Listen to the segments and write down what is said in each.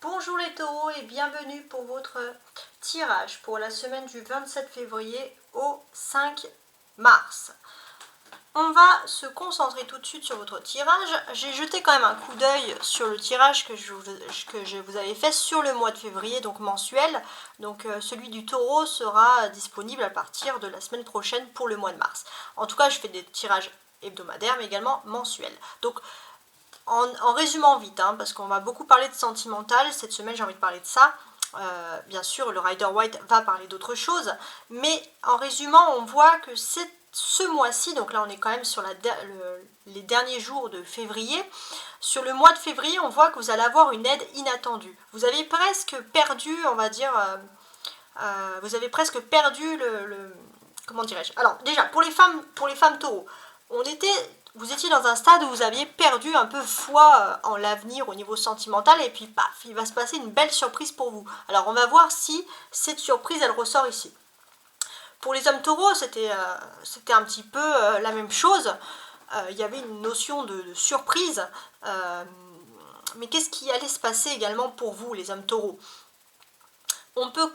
Bonjour les taureaux et bienvenue pour votre tirage pour la semaine du 27 février au 5 mars. On va se concentrer tout de suite sur votre tirage. J'ai jeté quand même un coup d'œil sur le tirage que je vous avais fait sur le mois de février, donc mensuel. Donc celui du taureau sera disponible à partir de la semaine prochaine pour le mois de mars. En tout cas, je fais des tirages hebdomadaires mais également mensuels. Donc en résumant vite, parce qu'on va beaucoup parler de sentimental, cette semaine j'ai envie de parler de ça. Bien sûr, le Rider White va parler d'autre chose, mais en résumant, on voit que ce mois-ci, donc là on est quand même sur les derniers jours de février, sur le mois de février, on voit que vous allez avoir une aide inattendue. Vous avez presque perdu, on va dire, vous avez presque perdu comment dirais-je. Alors déjà, pour les femmes taureaux, vous étiez dans un stade où vous aviez perdu un peu foi en l'avenir au niveau sentimental et puis paf, il va se passer une belle surprise pour vous. Alors on va voir si cette surprise elle ressort ici. Pour les hommes taureaux, c'était un petit peu la même chose. Il y avait une notion de surprise. Mais qu'est-ce qui allait se passer également pour vous, les hommes taureaux? On peut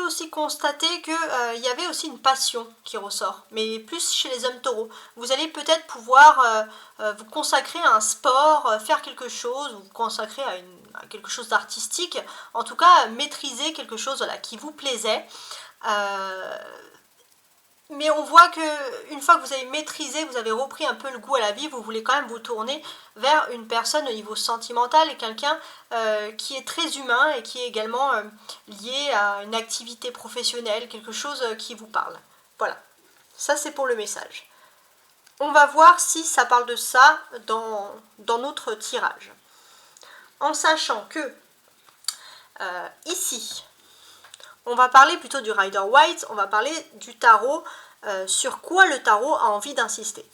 aussi constater qu'il y avait aussi une passion qui ressort, mais plus chez les hommes taureaux. Vous allez peut-être pouvoir vous consacrer à un sport, faire quelque chose, vous consacrer à quelque chose d'artistique, en tout cas maîtriser quelque chose qui vous plaisait. Mais on voit que une fois que vous avez maîtrisé, vous avez repris un peu le goût à la vie, vous voulez quand même vous tourner vers une personne au niveau sentimental et quelqu'un qui est très humain et qui est également lié à une activité professionnelle, quelque chose qui vous parle. Voilà, ça c'est pour le message. On va voir si ça parle de ça dans notre tirage. En sachant que ici, on va parler plutôt du Rider White, on va parler du tarot, sur quoi le tarot a envie d'insister.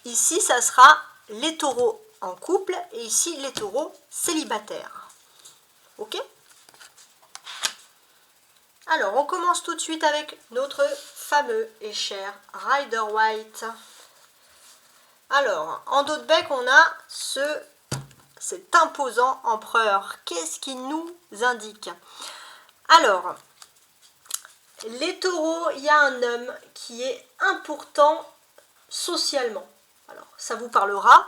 Ici, ça sera les taureaux en couple et ici, les taureaux célibataires. Ok? Alors, on commence tout de suite avec notre fameux et cher Rider White. Alors, en dos de bec, on a cet imposant empereur. Qu'est-ce qu'il nous indique? Alors, les taureaux, il y a un homme qui est important socialement. Alors, ça vous parlera.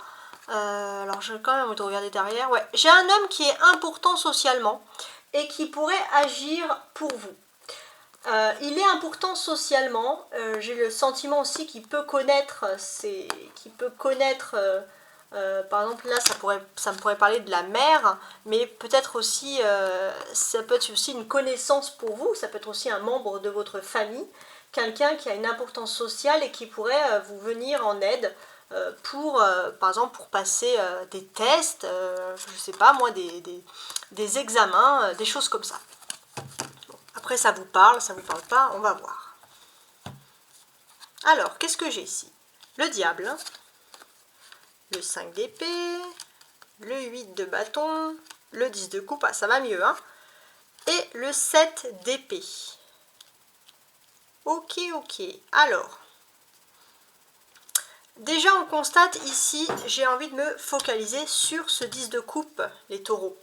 Alors, j'ai quand même envie de regarder derrière. Ouais, j'ai un homme qui est important socialement et qui pourrait agir pour vous. Il est important socialement. J'ai le sentiment aussi qu'il peut connaître par exemple là ça me pourrait parler de la mère, mais peut-être aussi ça peut être aussi une connaissance pour vous, ça peut être aussi un membre de votre famille, quelqu'un qui a une importance sociale et qui pourrait vous venir en aide par exemple pour passer des tests, je sais pas moi, des examens, des choses comme ça. Après ça vous parle pas, on va voir. Alors qu'est-ce que j'ai ici? Le diable, le 5 d'épée, le 8 de bâton, le 10 de coupe, ça va mieux, et le 7 d'épée. Ok, alors, déjà on constate ici, j'ai envie de me focaliser sur ce 10 de coupe, les taureaux.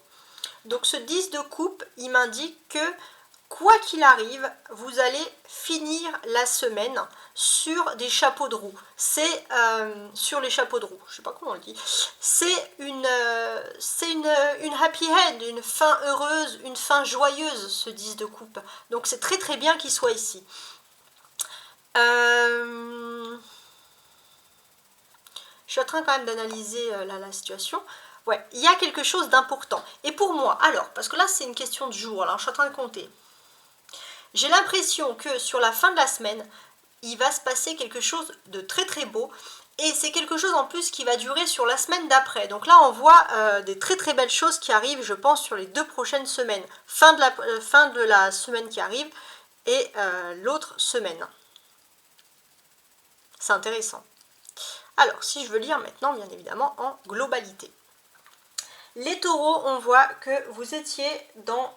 Donc ce 10 de coupe, il m'indique que quoi qu'il arrive, vous allez finir la semaine sur des chapeaux de roue. C'est sur les chapeaux de roue, je sais pas comment on le dit. C'est une happy end, une fin heureuse, une fin joyeuse, ce 10 de coupe. Donc c'est très très bien qu'il soit ici. Je suis en train quand même d'analyser la situation. Ouais, il y a quelque chose d'important. Et pour moi, alors, parce que là c'est une question de jour, alors je suis en train de compter. J'ai l'impression que sur la fin de la semaine, il va se passer quelque chose de très très beau. Et c'est quelque chose en plus qui va durer sur la semaine d'après. Donc là, on voit des très très belles choses qui arrivent, je pense, sur les 2 prochaines semaines. Fin de la semaine qui arrive et l'autre semaine. C'est intéressant. Alors, si je veux lire maintenant, bien évidemment, en globalité. Les taureaux, on voit que vous étiez dans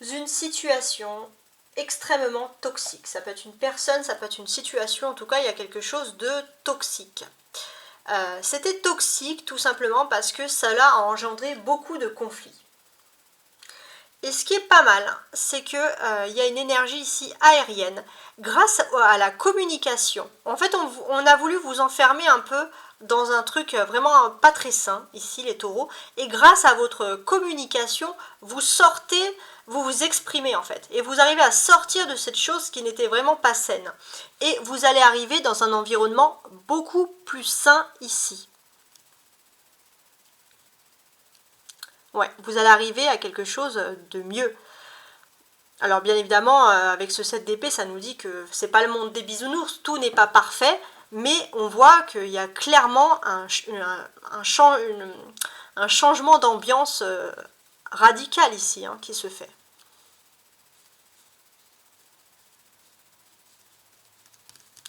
une situation extrêmement toxique. Ça peut être une personne, ça peut être une situation, en tout cas il y a quelque chose de toxique. C'était toxique tout simplement parce que cela a engendré beaucoup de conflits. Et ce qui est pas mal, c'est que y a une énergie ici aérienne. Grâce à la communication, en fait on a voulu vous enfermer un peu dans un truc vraiment pas très sain, ici les taureaux, et grâce à votre communication, vous sortez, vous vous exprimez en fait, et vous arrivez à sortir de cette chose qui n'était vraiment pas saine. Et vous allez arriver dans un environnement beaucoup plus sain ici. Ouais, vous allez arriver à quelque chose de mieux. Alors bien évidemment, avec ce 7 d'épée, ça nous dit que c'est pas le monde des bisounours, tout n'est pas parfait, mais on voit qu'il y a clairement un changement d'ambiance radical ici qui se fait.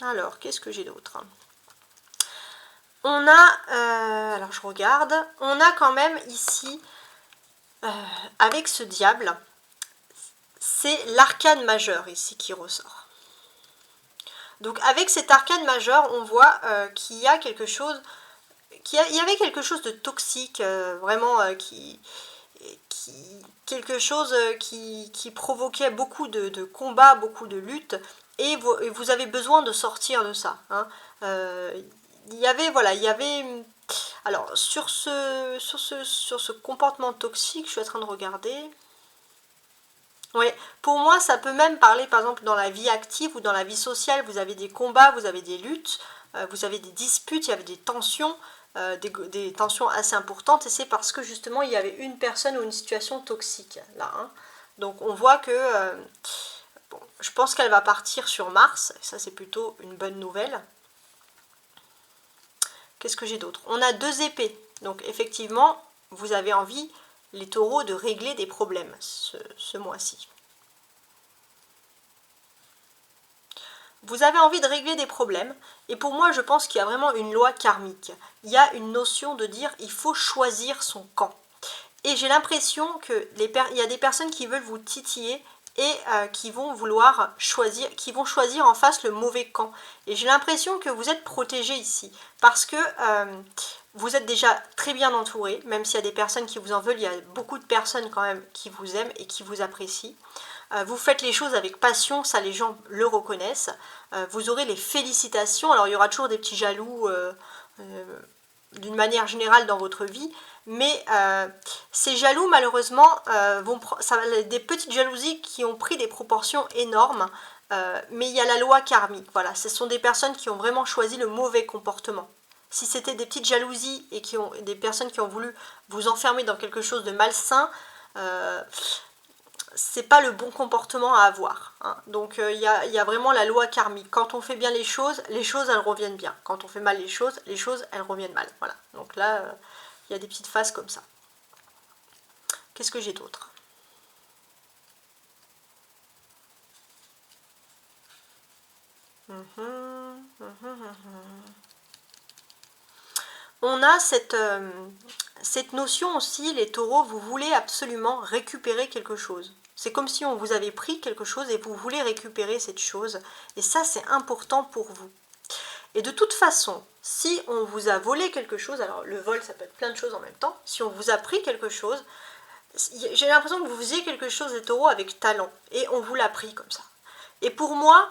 Alors, qu'est-ce que j'ai d'autre? On a, alors je regarde, on a quand même ici, avec ce diable, c'est l'arcane majeur ici qui ressort. Donc avec cet arcane majeur, on voit qu'il y a quelque chose, il y avait quelque chose de toxique, vraiment quelque chose qui provoquait beaucoup de combats, beaucoup de luttes, et vous avez besoin de sortir de ça. Il y avait, voilà, il y avait... Alors, sur ce comportement toxique, je suis en train de regarder... Oui, pour moi, ça peut même parler, par exemple, dans la vie active ou dans la vie sociale, vous avez des combats, vous avez des luttes, vous avez des disputes, il y avait des tensions assez importantes, et c'est parce que, justement, il y avait une personne ou une situation toxique, là. Donc, on voit que, bon, je pense qu'elle va partir sur Mars, et ça, c'est plutôt une bonne nouvelle. Qu'est-ce que j'ai d'autre? On a 2 épées, donc, effectivement, vous avez envie, les taureaux, de régler des problèmes ce mois-ci. Vous avez envie de régler des problèmes, et pour moi je pense qu'il y a vraiment une loi karmique. Il y a une notion de dire il faut choisir son camp. Et j'ai l'impression qu'il y a des personnes qui veulent vous titiller et qui vont vouloir choisir, qui vont choisir en face le mauvais camp. Et j'ai l'impression que vous êtes protégé ici, parce que vous êtes déjà très bien entouré, même s'il y a des personnes qui vous en veulent, il y a beaucoup de personnes quand même qui vous aiment et qui vous apprécient. Vous faites les choses avec passion, ça les gens le reconnaissent. Vous aurez les félicitations. Alors il y aura toujours des petits jaloux d'une manière générale dans votre vie, mais ces jaloux malheureusement des petites jalousies qui ont pris des proportions énormes, mais il y a la loi karmique. Voilà, ce sont des personnes qui ont vraiment choisi le mauvais comportement. Si c'était des petites jalousies et des personnes qui ont voulu vous enfermer dans quelque chose de malsain, c'est pas le bon comportement à avoir. Donc il y a vraiment la loi karmique. Quand on fait bien les choses elles reviennent bien. Quand on fait mal les choses elles reviennent mal. Voilà. Donc là, il y a des petites phases comme ça. Qu'est-ce que j'ai d'autre? On a cette notion aussi, les taureaux, vous voulez absolument récupérer quelque chose. C'est comme si on vous avait pris quelque chose et vous voulez récupérer cette chose. Et ça, c'est important pour vous. Et de toute façon, si on vous a volé quelque chose, alors le vol, ça peut être plein de choses en même temps. Si on vous a pris quelque chose, j'ai l'impression que vous faisiez quelque chose, les taureaux, avec talent. Et on vous l'a pris comme ça. Et pour moi,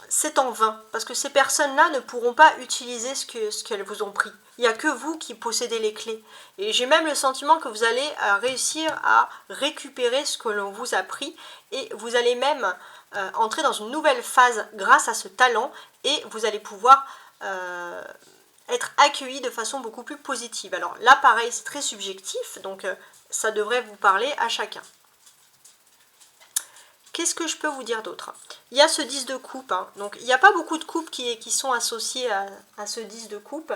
c'est en vain. Parce que ces personnes-là ne pourront pas utiliser ce qu'elles vous ont pris. Il n'y a que vous qui possédez les clés. Et j'ai même le sentiment que vous allez réussir à récupérer ce que l'on vous a pris. Et vous allez même entrer dans une nouvelle phase grâce à ce talent. Et vous allez pouvoir être accueilli de façon beaucoup plus positive. Alors là, pareil, c'est très subjectif. Donc ça devrait vous parler à chacun. Qu'est-ce que je peux vous dire d'autre? Il y a ce 10 de coupe, donc il n'y a pas beaucoup de coupes qui sont associées à ce 10 de coupe.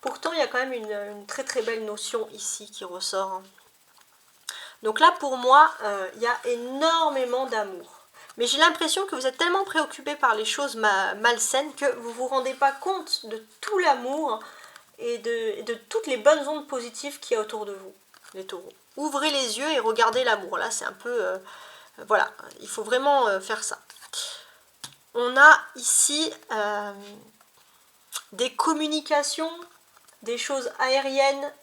Pourtant, il y a quand même une très très belle notion ici qui ressort. Donc là, pour moi, il y a énormément d'amour. Mais j'ai l'impression que vous êtes tellement préoccupé par les choses malsaines que vous ne vous rendez pas compte de tout l'amour et de toutes les bonnes ondes positives qu'il y a autour de vous, les taureaux. Ouvrez les yeux et regardez l'amour. Là, c'est un peu... voilà, il faut vraiment faire ça. On a ici des communications, des choses aériennes,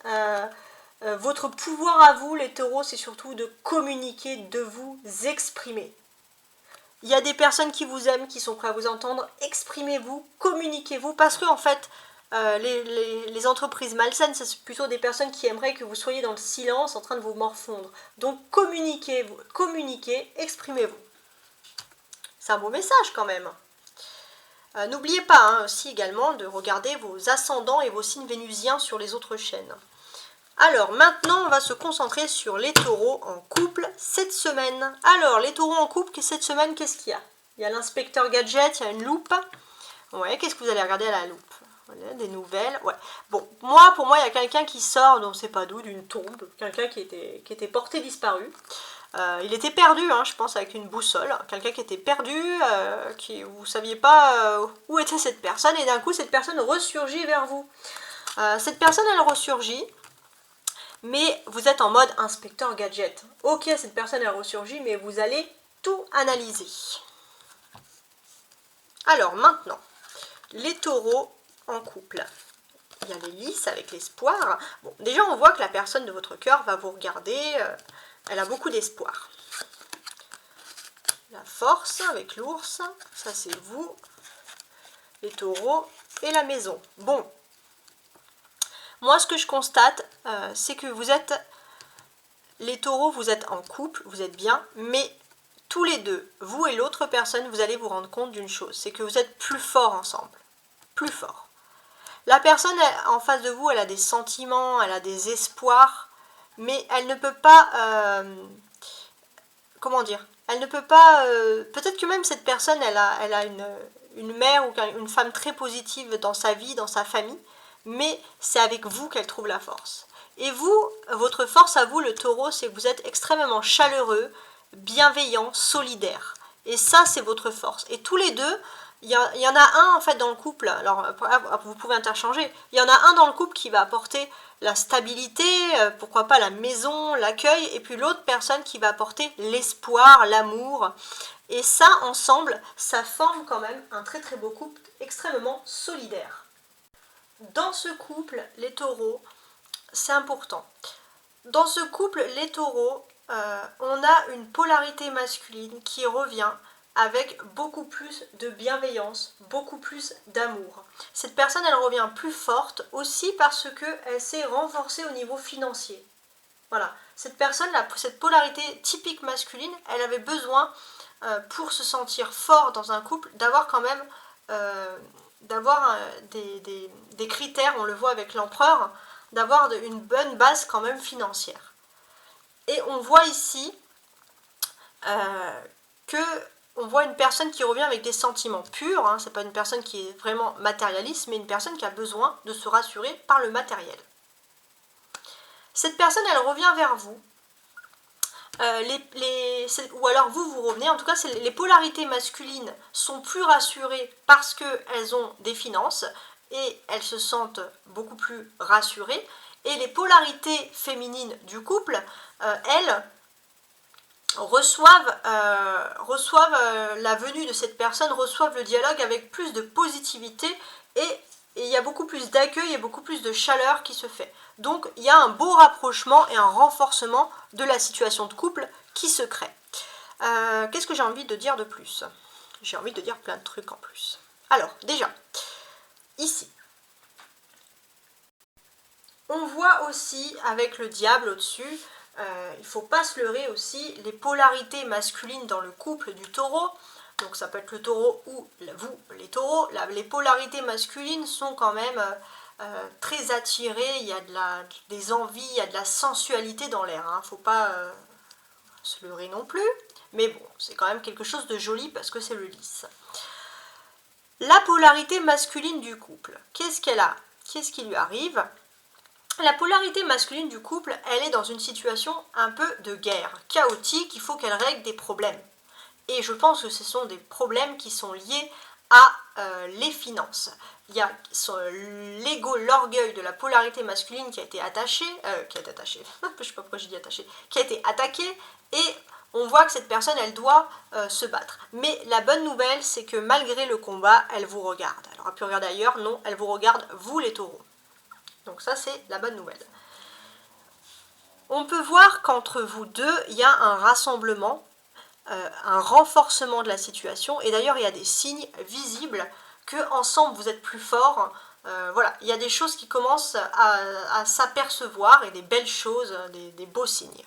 Votre pouvoir à vous, les taureaux, c'est surtout de communiquer, de vous exprimer. Il y a des personnes qui vous aiment, qui sont prêtes à vous entendre. Exprimez-vous, communiquez-vous, parce que en fait, les entreprises malsaines, c'est plutôt des personnes qui aimeraient que vous soyez dans le silence en train de vous morfondre. Donc communiquez, exprimez-vous. C'est un beau message quand même. N'oubliez pas aussi également de regarder vos ascendants et vos signes vénusiens sur les autres chaînes. Alors maintenant, on va se concentrer sur les taureaux en couple cette semaine. Alors, les taureaux en couple, cette semaine, qu'est-ce qu'il y a? Il y a l'inspecteur gadget, il y a une loupe. Ouais, qu'est-ce que vous allez regarder à la loupe? Voilà, des nouvelles. Ouais. Bon, pour moi, il y a quelqu'un qui sort, on ne sait pas d'où, d'une tombe. Quelqu'un qui était porté disparu. Il était perdu, je pense, avec une boussole. Quelqu'un qui était perdu, vous ne saviez pas où était cette personne. Et d'un coup, cette personne ressurgit vers vous. Cette personne, elle ressurgit. Mais vous êtes en mode inspecteur gadget. Ok, cette personne a ressurgi, mais vous allez tout analyser. Alors maintenant, les taureaux en couple. Il y a les lys avec l'espoir. Bon, déjà on voit que la personne de votre cœur va vous regarder. Elle a beaucoup d'espoir. La force avec l'ours, ça c'est vous. Les taureaux et la maison. Bon. Moi, ce que je constate, c'est que vous êtes, les taureaux, vous êtes en couple, vous êtes bien, mais tous les deux, vous et l'autre personne, vous allez vous rendre compte d'une chose, c'est que vous êtes plus forts ensemble, plus forts. La personne en face de vous, elle a des sentiments, elle a des espoirs, mais elle ne peut pas, comment dire, elle ne peut pas, peut-être que même cette personne, elle a une mère ou une femme très positive dans sa vie, dans sa famille, mais c'est avec vous qu'elle trouve la force. Et vous, votre force à vous, le taureau, c'est que vous êtes extrêmement chaleureux, bienveillant, solidaire. Et ça, c'est votre force. Et tous les deux, il y en a un en fait dans le couple, alors vous pouvez interchanger, il y en a un dans le couple qui va apporter la stabilité, pourquoi pas la maison, l'accueil, et puis l'autre personne qui va apporter l'espoir, l'amour. Et ça, ensemble, ça forme quand même un très très beau couple extrêmement solidaire. Dans ce couple, les taureaux, c'est important. Dans ce couple, les taureaux, on a une polarité masculine qui revient avec beaucoup plus de bienveillance, beaucoup plus d'amour. Cette personne, elle revient plus forte aussi parce qu'elle s'est renforcée au niveau financier. Voilà, cette personne, cette polarité typique masculine, elle avait besoin, pour se sentir fort dans un couple, d'avoir quand même des critères, on le voit avec l'empereur, d'avoir une bonne base quand même financière. Et on voit ici on voit une personne qui revient avec des sentiments purs, c'est pas une personne qui est vraiment matérialiste, mais une personne qui a besoin de se rassurer par le matériel. Cette personne, elle revient vers vous, ou alors vous revenez, en tout cas les polarités masculines sont plus rassurées parce qu'elles ont des finances et elles se sentent beaucoup plus rassurées, et les polarités féminines du couple, elles reçoivent la venue de cette personne, reçoivent le dialogue avec plus de positivité, et il y a beaucoup plus d'accueil et beaucoup plus de chaleur qui se fait. Donc il y a un beau rapprochement et un renforcement de la situation de couple qui se crée. Qu'est-ce que j'ai envie de dire de plus? J'ai envie de dire plein de trucs en plus. Alors déjà, ici, on voit aussi avec le diable au-dessus, il ne faut pas se leurrer aussi, les polarités masculines dans le couple du taureau. Donc ça peut être le taureau ou vous, les taureaux. Les polarités masculines sont quand même très attirées, il y a des envies, il y a de la sensualité dans l'air. Il ne faut pas se leurrer non plus. Mais bon, c'est quand même quelque chose de joli parce que c'est le lys. La polarité masculine du couple, qu'est-ce qu'elle a? Qu'est-ce qui lui arrive? La polarité masculine du couple, elle est dans une situation un peu de guerre, chaotique, il faut qu'elle règle des problèmes. Et je pense que ce sont des problèmes qui sont liés à les finances. Il y a l'ego, l'orgueil de la polarité masculine qui a été attaché, je sais pas pourquoi j'ai dit attaché, qui a été attaqué, et on voit que cette personne, elle doit se battre. Mais la bonne nouvelle, c'est que malgré le combat, elle vous regarde. Elle aurait pu regarder ailleurs, non, elle vous regarde, vous les taureaux. Donc ça, c'est la bonne nouvelle. On peut voir qu'entre vous deux, il y a un rassemblement, un renforcement de la situation. Et d'ailleurs, il y a des signes visibles que ensemble vous êtes plus forts. Voilà, il y a des choses qui commencent à s'apercevoir et des belles choses, des beaux signes.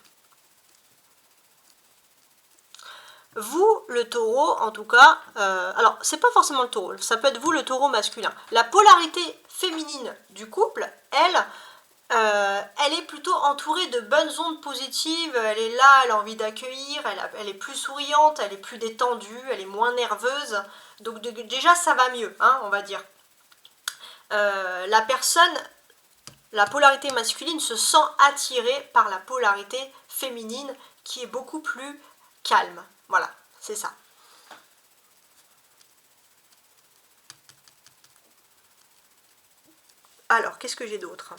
Vous, le taureau, en tout cas, alors c'est pas forcément le taureau, ça peut être vous, le taureau masculin. La polarité féminine du couple, elle est plutôt entourée de bonnes ondes positives, elle est là, elle a envie d'accueillir, elle est plus souriante, elle est plus détendue, elle est moins nerveuse. Donc déjà ça va mieux, hein, on va dire. La personne, la polarité masculine se sent attirée par la polarité féminine qui est beaucoup plus calme. Voilà, c'est ça. Alors, qu'est-ce que j'ai d'autre ?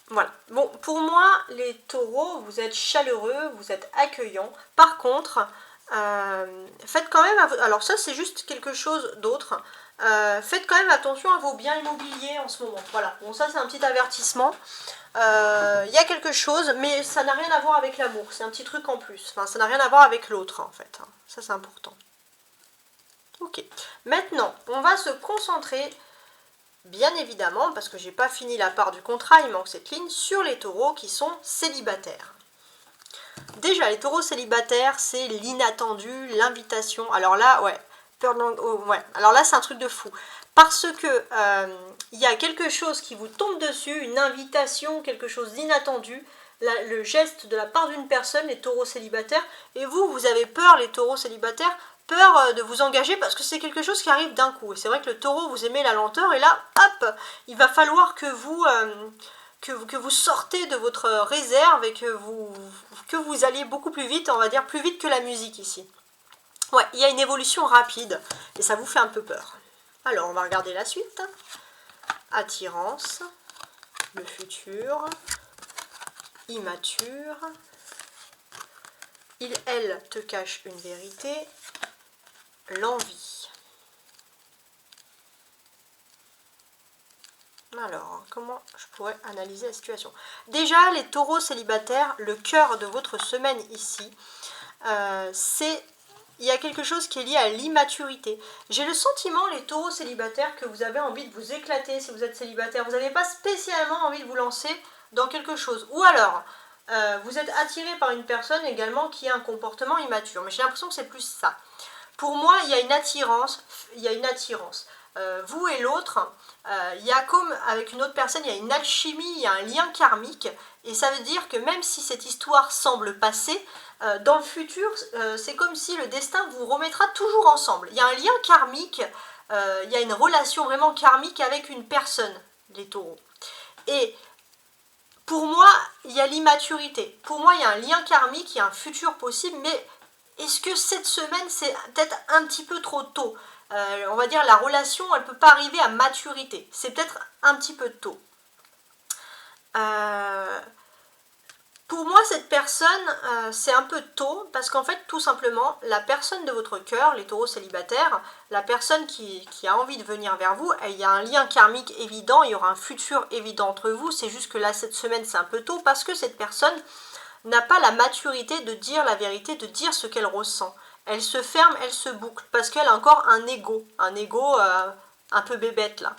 Voilà. Bon, pour moi, les taureaux, vous êtes chaleureux, vous êtes accueillants. Par contre, faites quand même... Alors ça, c'est juste quelque chose d'autre. Faites quand même attention à vos biens immobiliers en ce moment. Voilà. Bon, ça, c'est un petit avertissement. Il y a quelque chose, mais ça n'a rien à voir avec l'amour. C'est un petit truc en plus. Enfin, ça n'a rien à voir avec l'autre, en fait. Ça, c'est important. Ok. Maintenant, on va se concentrer... Bien évidemment, parce que j'ai pas fini la part du contrat, il manque cette ligne, sur les taureaux qui sont célibataires. Déjà, les taureaux célibataires, c'est l'inattendu, l'invitation. Alors là, ouais, alors là, c'est un truc de fou. Parce que il y a quelque chose qui vous tombe dessus, une invitation, quelque chose d'inattendu, le geste de la part d'une personne, les taureaux célibataires, et vous avez peur, les taureaux célibataires, peur de vous engager parce que c'est quelque chose qui arrive d'un coup. Et c'est vrai que le taureau, vous aimez la lenteur, et là, hop, il va falloir que vous sortez de votre réserve et que vous alliez beaucoup plus vite, on va dire plus vite que la musique ici. Ouais, il y a une évolution rapide et ça vous fait un peu peur. Alors, on va regarder la suite. Attirance, le futur, immature, elle te cache une vérité, l'envie. Alors, comment je pourrais analyser la situation? Déjà, les taureaux célibataires, le cœur de votre semaine ici, il y a quelque chose qui est lié à l'immaturité. J'ai le sentiment, les taureaux célibataires, que vous avez envie de vous éclater si vous êtes célibataire. Vous n'avez pas spécialement envie de vous lancer dans quelque chose. Ou alors, vous êtes attiré par une personne également qui a un comportement immature. Mais j'ai l'impression que c'est plus ça. Pour moi, il y a une attirance. Vous et l'autre, il y a comme avec une autre personne, il y a une alchimie, il y a un lien karmique. Et ça veut dire que même si cette histoire semble passer, dans le futur, c'est comme si le destin vous remettra toujours ensemble. Il y a un lien karmique, il y a une relation vraiment karmique avec une personne, les taureaux. Et pour moi, il y a l'immaturité. Pour moi, il y a un lien karmique, il y a un futur possible, mais est-ce que cette semaine, c'est peut-être un petit peu trop tôt? On va dire la relation, elle ne peut pas arriver à maturité. C'est peut-être un petit peu tôt. Pour moi, cette personne, c'est un peu tôt, parce qu'en fait, tout simplement, la personne de votre cœur, les taureaux célibataires, la personne qui a envie de venir vers vous, il y a un lien karmique évident, il y aura un futur évident entre vous, c'est juste que là, cette semaine, c'est un peu tôt, parce que cette personne n'a pas la maturité de dire la vérité, de dire ce qu'elle ressent. Elle se ferme, elle se boucle, parce qu'elle a encore un ego un peu bébête, là.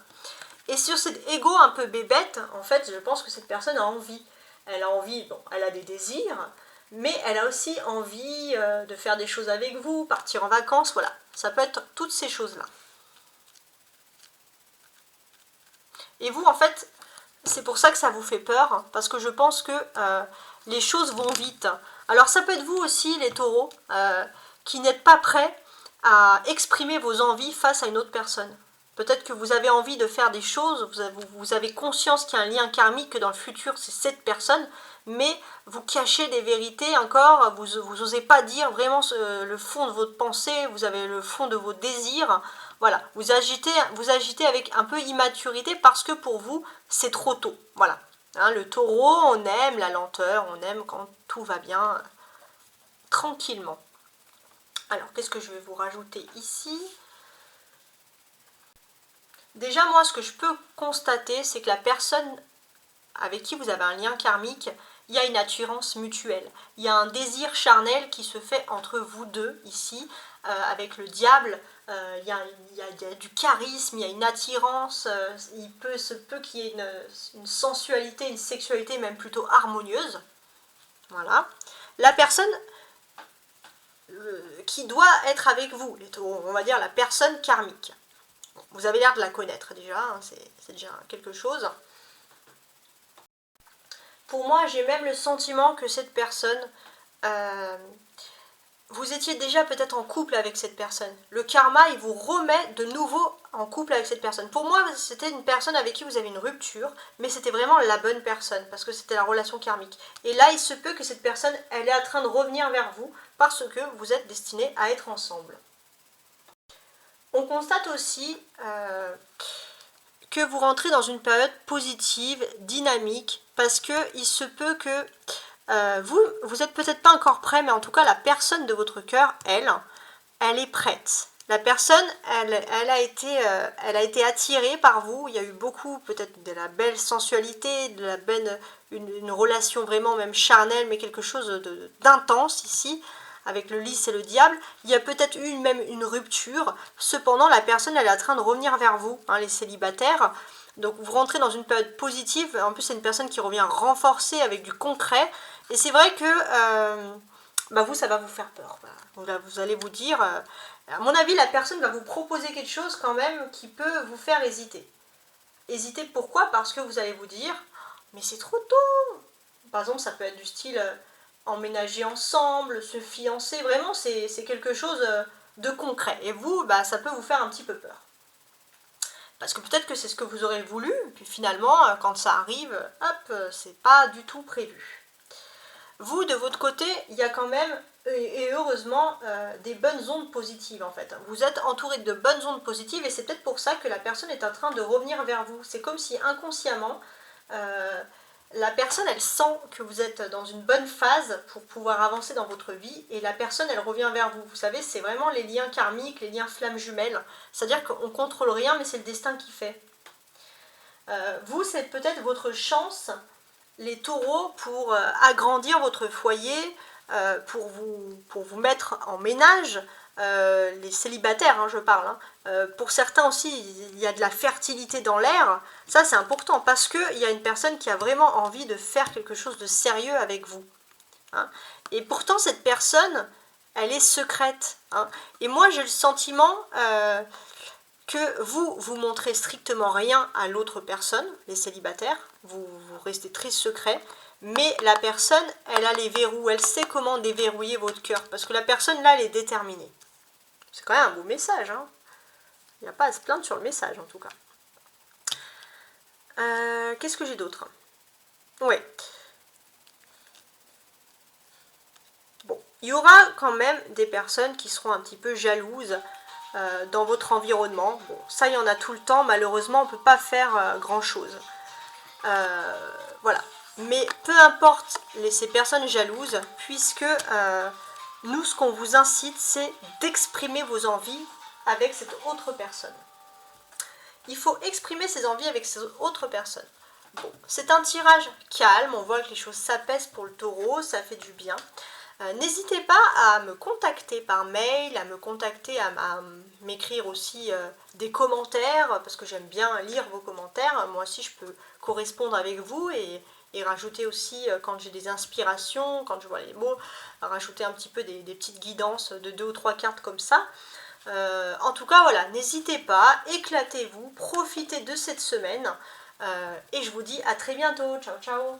Et sur cet ego un peu bébête, en fait, je pense que cette personne a envie. Elle a envie, bon, elle a des désirs, mais elle a aussi envie de faire des choses avec vous, partir en vacances, voilà. Ça peut être toutes ces choses-là. Et vous, en fait, c'est pour ça que ça vous fait peur, parce que je pense que les choses vont vite. Alors ça peut être vous aussi, les taureaux, qui n'êtes pas prêts à exprimer vos envies face à une autre personne. Peut-être que vous avez envie de faire des choses, vous avez conscience qu'il y a un lien karmique, que dans le futur c'est cette personne, mais vous cachez des vérités encore, vous n'osez pas dire vraiment le fond de votre pensée, vous avez le fond de vos désirs. Voilà, vous agitez avec un peu immaturité parce que pour vous c'est trop tôt. Voilà, hein, le taureau, on aime la lenteur, on aime quand tout va bien, tranquillement. Alors, qu'est-ce que je vais vous rajouter ici ? Déjà, moi, ce que je peux constater, c'est que la personne avec qui vous avez un lien karmique, il y a une attirance mutuelle. Il y a un désir charnel qui se fait entre vous deux ici, avec le diable. Il y a du charisme, il y a une attirance, se peut qu'il y ait une sensualité, une sexualité même plutôt harmonieuse. Voilà. La personne qui doit être avec vous, on va dire la personne karmique. Vous avez l'air de la connaître déjà, hein, c'est déjà quelque chose. Pour moi, j'ai même le sentiment que cette personne, vous étiez déjà peut-être en couple avec cette personne. Le karma, il vous remet de nouveau en couple avec cette personne. Pour moi, c'était une personne avec qui vous avez une rupture, mais c'était vraiment la bonne personne, parce que c'était la relation karmique. Et là, il se peut que cette personne, elle est en train de revenir vers vous, parce que vous êtes destinés à être ensemble. On constate aussi que vous rentrez dans une période positive, dynamique, parce qu'il se peut que vous n'êtes peut-être pas encore prêt, mais en tout cas la personne de votre cœur, elle est prête. La personne, elle a été attirée par vous. Il y a eu beaucoup, peut-être de la belle sensualité, de la belle, une relation vraiment même charnelle, mais quelque chose d'intense ici, avec le lys et le diable. Il y a peut-être eu même une rupture. Cependant, la personne, elle est en train de revenir vers vous, hein, les célibataires. Donc vous rentrez dans une période positive. En plus, c'est une personne qui revient renforcée avec du concret. Et c'est vrai que vous, ça va vous faire peur. Voilà. Vous allez vous dire, à mon avis, la personne va vous proposer quelque chose quand même qui peut vous faire hésiter. Hésiter pourquoi? Parce que vous allez vous dire, mais c'est trop tôt. Par exemple, ça peut être du style emménager ensemble, se fiancer. Vraiment, c'est quelque chose de concret. Et vous, ça peut vous faire un petit peu peur. Parce que peut-être que c'est ce que vous aurez voulu, puis finalement, quand ça arrive, hop, c'est pas du tout prévu. Vous, de votre côté, il y a quand même, et heureusement, des bonnes ondes positives en fait. Vous êtes entouré de bonnes ondes positives et c'est peut-être pour ça que la personne est en train de revenir vers vous. C'est comme si inconsciemment, la personne, elle sent que vous êtes dans une bonne phase pour pouvoir avancer dans votre vie et la personne, elle revient vers vous. Vous savez, c'est vraiment les liens karmiques, les liens flammes jumelles. C'est-à-dire qu'on ne contrôle rien, mais c'est le destin qui fait. Vous, c'est peut-être votre chance, les taureaux, pour agrandir votre foyer, pour vous mettre en ménage, les célibataires, hein, je parle. Hein. Pour certains aussi, il y a de la fertilité dans l'air. Ça, c'est important parce qu'il y a une personne qui a vraiment envie de faire quelque chose de sérieux avec vous. Hein. Et pourtant, cette personne, elle est secrète. Hein. Et moi, j'ai le sentiment que vous montrez strictement rien à l'autre personne, les célibataires. Vous restez très secret. Mais la personne, elle a les verrous. Elle sait comment déverrouiller votre cœur. Parce que la personne, là, elle est déterminée. C'est quand même un beau message. Hein. Il n'y a pas à se plaindre sur le message, en tout cas. Qu'est-ce que j'ai d'autre? Oui. Bon, il y aura quand même des personnes qui seront un petit peu jalouses dans votre environnement. Bon, ça, il y en a tout le temps. Malheureusement, on ne peut pas faire grand-chose. Voilà. Mais peu importe ces personnes jalouses, puisque nous, ce qu'on vous incite, c'est d'exprimer vos envies avec cette autre personne. Il faut exprimer ses envies avec cette autre personne. Bon, c'est un tirage calme, on voit que les choses s'apaisent pour le taureau, ça fait du bien. N'hésitez pas à me contacter par mail, à me contacter, à m'écrire aussi des commentaires, parce que j'aime bien lire vos commentaires. Moi aussi, je peux correspondre avec vous et rajouter aussi, quand j'ai des inspirations, quand je vois les mots, rajouter un petit peu des petites guidances de 2 ou 3 cartes comme ça. En tout cas, voilà, n'hésitez pas, éclatez-vous, profitez de cette semaine et je vous dis à très bientôt. Ciao, ciao!